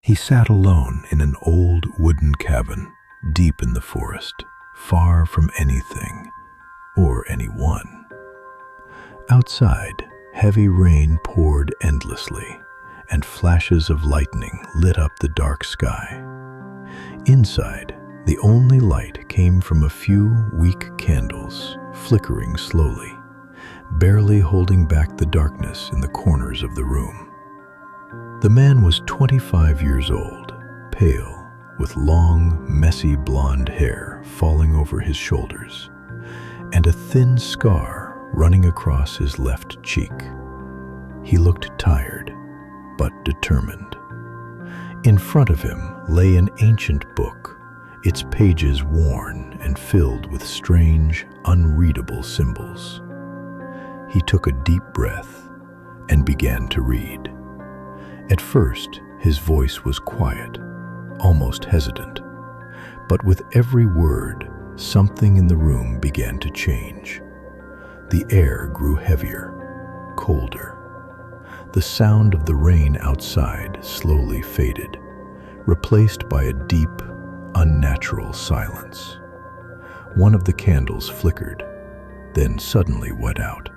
He sat alone in an old wooden cabin, deep in the forest, far from anything or anyone. Outside, heavy rain poured endlessly, and flashes of lightning lit up the dark sky. Inside, the only light came from a few weak candles, flickering slowly, barely holding back the darkness in the corners of the room. The man was 25 years old, pale, with long, messy blonde hair falling over his shoulders, and a thin scar running across his left cheek. He looked tired, but determined. In front of him lay an ancient book, its pages worn and filled with strange, unreadable symbols. He took a deep breath and began to read. At first, his voice was quiet, almost hesitant, but with every word, something in the room began to change. The air grew heavier, colder. The sound of the rain outside slowly faded, replaced by a deep, unnatural silence. One of the candles flickered, then suddenly went out.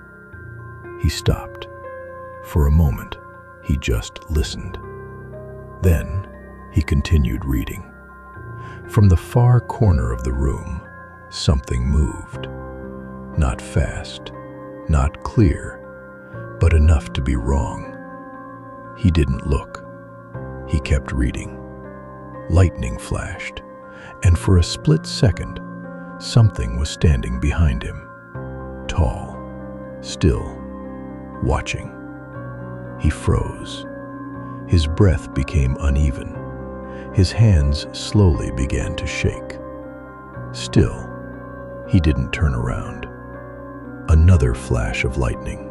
He stopped. For a moment, he just listened. Then, he continued reading. From the far corner of the room, something moved. Not fast, not clear, but enough to be wrong. He didn't look. He kept reading. Lightning flashed, and for a split second, something was standing behind him. Tall, still, watching. He froze. His breath became uneven. His hands slowly began to shake. Still, he didn't turn around. Another flash of lightning.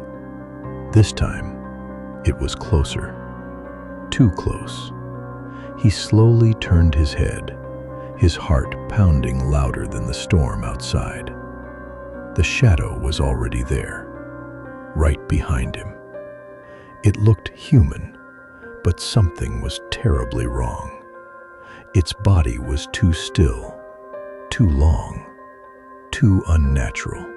This time, it was closer. Too close. He slowly turned his head, his heart pounding louder than the storm outside. The shadow was already there, right behind him. It looked human, but something was terribly wrong. Its body was too still, too long, too unnatural.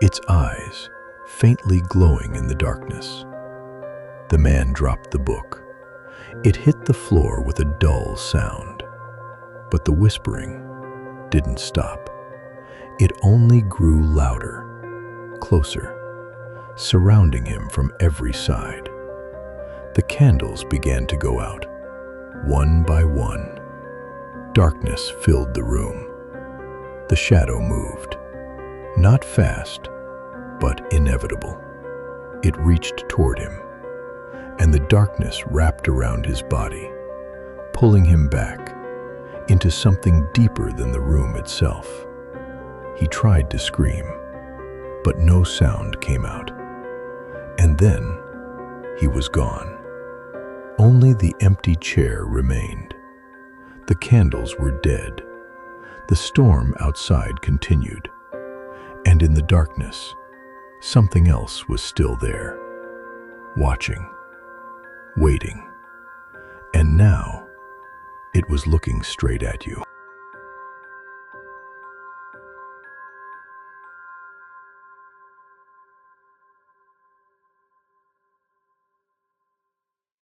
Its eyes faintly glowing in the darkness. The man dropped the book. It hit the floor with a dull sound, but the whispering didn't stop. It only grew louder, closer, surrounding him from every side. The candles began to go out, one by one. Darkness filled the room. The shadow moved, not fast, but inevitable. It reached toward him, and the darkness wrapped around his body, pulling him back into something deeper than the room itself. He tried to scream, but no sound came out. And then, he was gone. Only the empty chair remained. The candles were dead. The storm outside continued. And in the darkness, something else was still there, watching, waiting. And now, it was looking straight at you.